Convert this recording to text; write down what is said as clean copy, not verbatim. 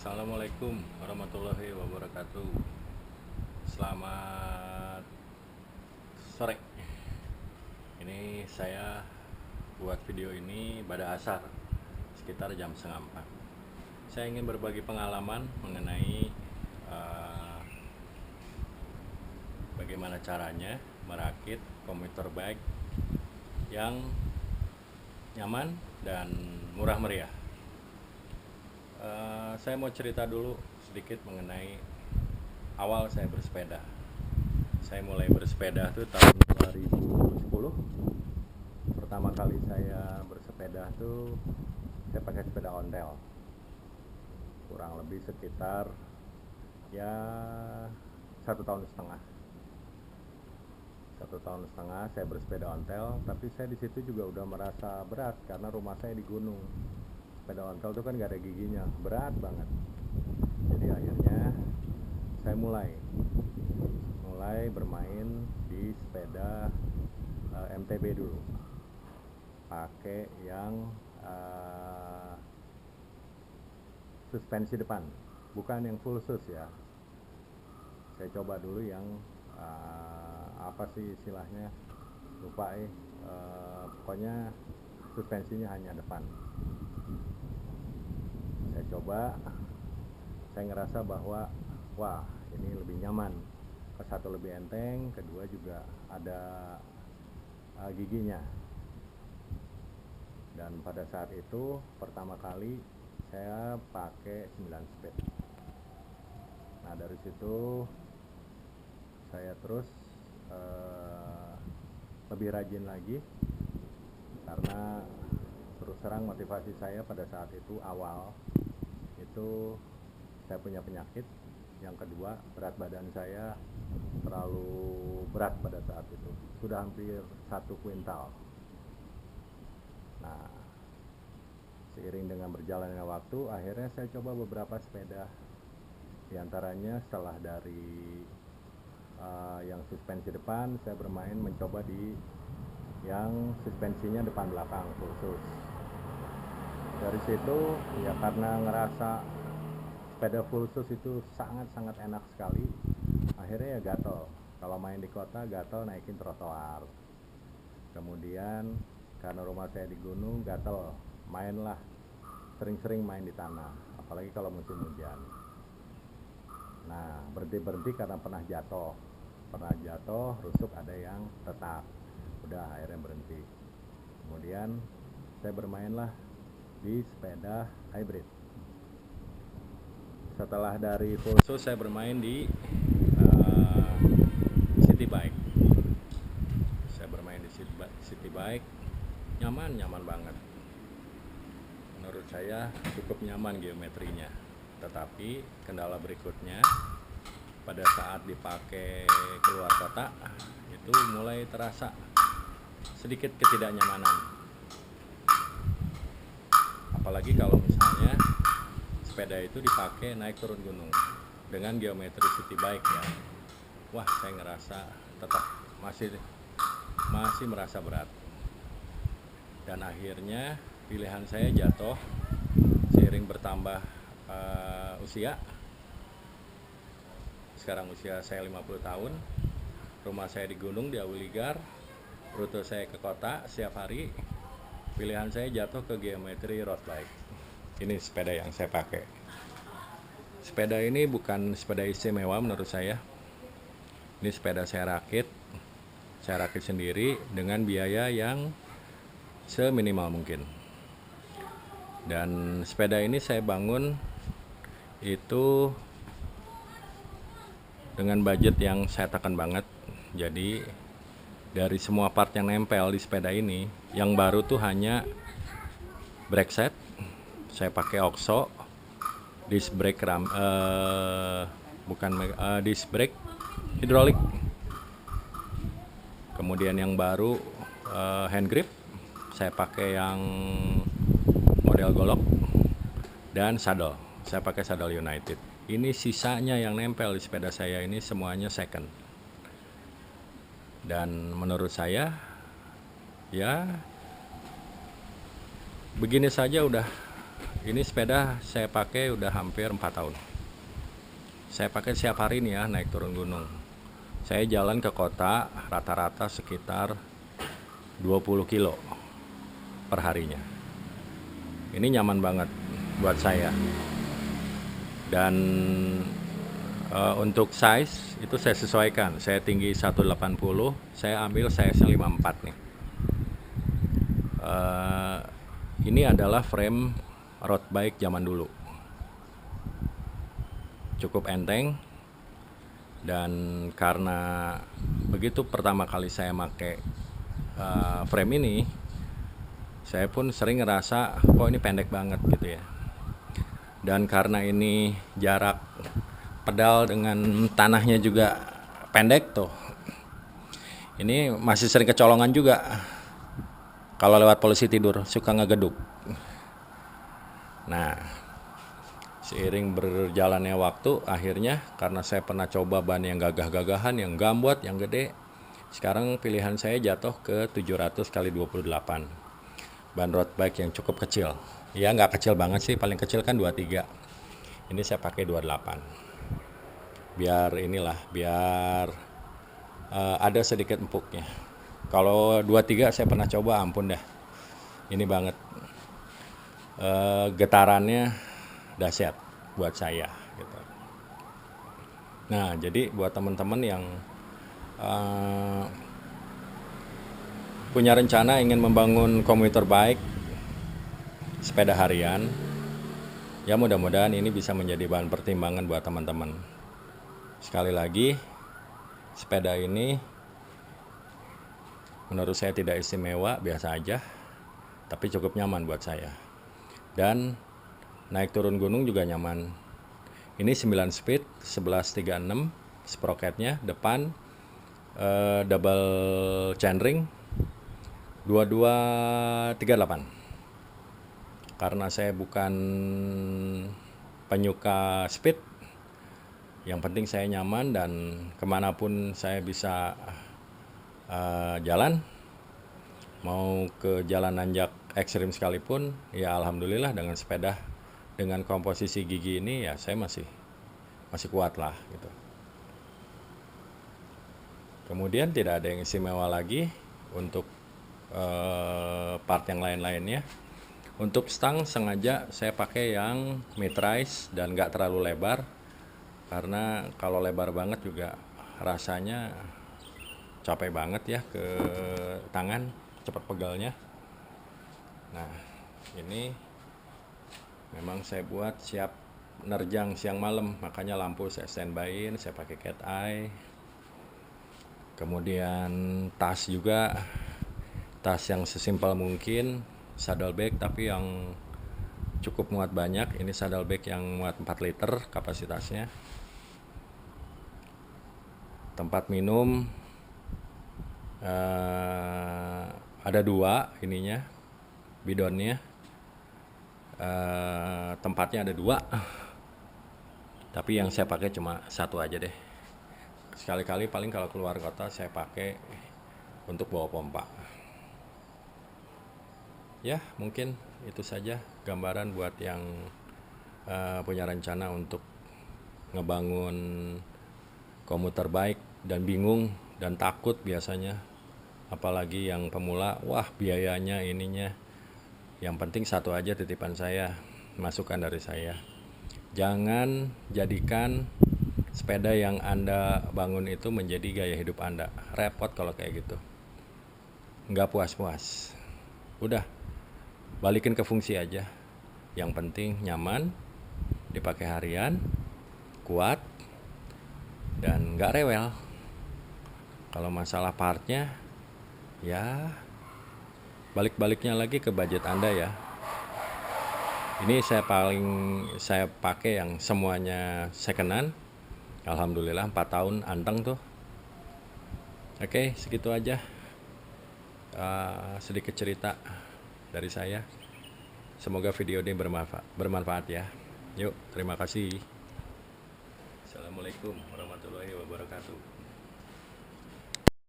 Assalamualaikum warahmatullahi wabarakatuh. Selamat sore. Ini saya buat video ini pada asar sekitar jam setengah 4. Saya ingin berbagi pengalaman mengenai bagaimana caranya merakit komuter bike yang nyaman dan murah meriah. Saya mau cerita dulu sedikit mengenai awal saya bersepeda. Saya mulai bersepeda itu tahun 2010. Pertama kali saya bersepeda tuh saya pakai sepeda ontel. Kurang lebih sekitar ya 1,5 tahun. 1,5 tahun saya bersepeda ontel, tapi saya di situ juga udah merasa berat karena rumah saya di gunung. Sepeda ontel itu kan gak ada giginya, berat banget. Jadi akhirnya saya mulai bermain di sepeda MTB dulu, pakai yang suspensi depan, bukan yang full sus ya. Saya coba dulu yang apa sih istilahnya, lupa pokoknya suspensinya hanya depan. Saya coba, saya ngerasa bahwa wah ini lebih nyaman, satu lebih enteng, kedua juga ada giginya. Dan pada saat itu pertama kali saya pakai 9 speed. Nah dari situ saya terus lebih rajin lagi, karena terus terang motivasi saya pada saat itu awal itu saya punya penyakit. Yang kedua, berat badan saya terlalu berat pada saat itu, sudah hampir 1 kuintal. Nah, seiring dengan berjalannya waktu, akhirnya saya coba beberapa sepeda. Di antaranya setelah dari yang suspensi depan, saya bermain mencoba di yang suspensinya depan belakang khusus. Dari situ ya karena ngerasa sepeda full sus itu sangat-sangat enak sekali, akhirnya ya gatel. Kalau main di kota gatel naikin trotoar. Kemudian karena rumah saya di gunung, gatel mainlah, sering-sering main di tanah, apalagi kalau musim hujan. Nah berhenti karena pernah jatuh, rusuk ada yang retak, udah akhirnya berhenti. Kemudian saya bermainlah di sepeda hybrid. Setelah dari full sus saya bermain di city bike. Saya bermain di city bike, nyaman banget. Menurut saya cukup nyaman geometrinya. Tetapi kendala berikutnya, pada saat dipakai keluar kota itu mulai terasa sedikit ketidaknyamanan. Apalagi kalau misalnya sepeda itu dipakai naik turun gunung dengan geometri city bike ya. Wah, saya ngerasa tetap masih merasa berat. Dan akhirnya pilihan saya jatuh seiring bertambah usia. Sekarang usia saya 50 tahun. Rumah saya di gunung di Awiligar. Rute saya ke kota setiap hari. Pilihan saya jatuh ke geometri road bike. Ini sepeda yang saya pakai. Sepeda ini bukan sepeda istimewa menurut saya. Ini sepeda saya rakit sendiri dengan biaya yang seminimal mungkin. Dan sepeda ini saya bangun itu dengan budget yang saya tekan banget. Jadi dari semua part yang nempel di sepeda ini, yang baru tuh hanya brake set. Saya pakai Oxo, disc brake disc brake hidrolik. Kemudian yang baru hand grip, saya pakai yang model golok, dan saddle, saya pakai saddle United. Ini sisanya yang nempel di sepeda saya ini semuanya second. Dan menurut saya ya begini saja udah Ini sepeda saya pakai udah hampir 4 tahun. Saya pakai setiap hari nih ya, naik turun gunung. Saya jalan ke kota rata-rata sekitar 20 kilo per harinya. Ini nyaman banget buat saya. Dan untuk size itu saya sesuaikan. Saya tinggi 180, saya ambil size 54 nih. Ini adalah frame road bike zaman dulu. Cukup enteng, dan karena begitu pertama kali saya pakai frame ini, saya pun sering ngerasa kok ini pendek banget gitu ya. Dan karena ini jarak pedal dengan tanahnya juga pendek tuh, ini masih sering kecolongan juga. Kalau lewat polisi tidur suka ngegeduk. Nah, seiring berjalannya waktu, akhirnya karena saya pernah coba ban yang gagah-gagahan, yang gambuat, yang gede, sekarang pilihan saya jatuh ke 700x28 ban road bike yang cukup kecil. Ya nggak kecil banget sih, paling kecil kan 23. Ini saya pakai 28. Biar ada sedikit empuknya. Kalau 23 saya pernah coba, ampun dah. Ini banget. Getarannya dahsyat buat saya gitu. Nah, jadi buat teman-teman yang punya rencana ingin membangun komuter bike, sepeda harian, ya mudah-mudahan ini bisa menjadi bahan pertimbangan buat teman-teman. Sekali lagi, sepeda ini menurut saya tidak istimewa, biasa aja, tapi cukup nyaman buat saya. Dan naik turun gunung juga nyaman. Ini 9 speed, 1136 sprocketnya, depan double chainring 2238. Karena saya bukan penyuka speed, yang penting saya nyaman dan kemanapun saya bisa jalan, mau ke jalan nanjak ekstrim sekalipun, ya alhamdulillah dengan sepeda dengan komposisi gigi ini ya saya masih kuat lah gitu. Kemudian tidak ada yang istimewa lagi untuk part yang lain-lainnya. Untuk stang sengaja saya pakai yang mid-rise dan nggak terlalu lebar, karena kalau lebar banget juga rasanya capek banget ya ke tangan, cepat pegalnya. Nah, ini memang saya buat siap nerjang siang malam, makanya lampu saya standby-in, saya pakai cat eye. Kemudian tas juga, tas yang sesimpel mungkin, saddle bag tapi yang cukup muat banyak. Ini saddle bag yang muat 4 liter kapasitasnya. Tempat minum ada 2 ininya, bidonnya. Tempatnya ada 2, tapi yang saya pakai cuma 1 aja deh. Sekali-kali paling kalau keluar kota saya pakai untuk bawa pompa. Ya mungkin itu saja gambaran buat yang punya rencana untuk ngebangun komuter bike dan bingung dan takut biasanya, apalagi yang pemula, wah biayanya ininya. Yang penting satu aja titipan saya, masukan dari saya, jangan jadikan sepeda yang Anda bangun itu menjadi gaya hidup Anda. Repot kalau kayak gitu, nggak puas-puas. Udah, balikin ke fungsi aja. Yang penting nyaman, dipakai harian, kuat, dan nggak rewel. Kalau masalah partnya, ya balik-baliknya lagi ke budget Anda ya. Ini saya pakai yang semuanya secondan. Alhamdulillah 4 tahun anteng tuh. Oke, segitu aja sedikit cerita dari saya. Semoga video ini bermanfaat ya. Yuk, terima kasih. Assalamualaikum warahmatullahi wabarakatuh.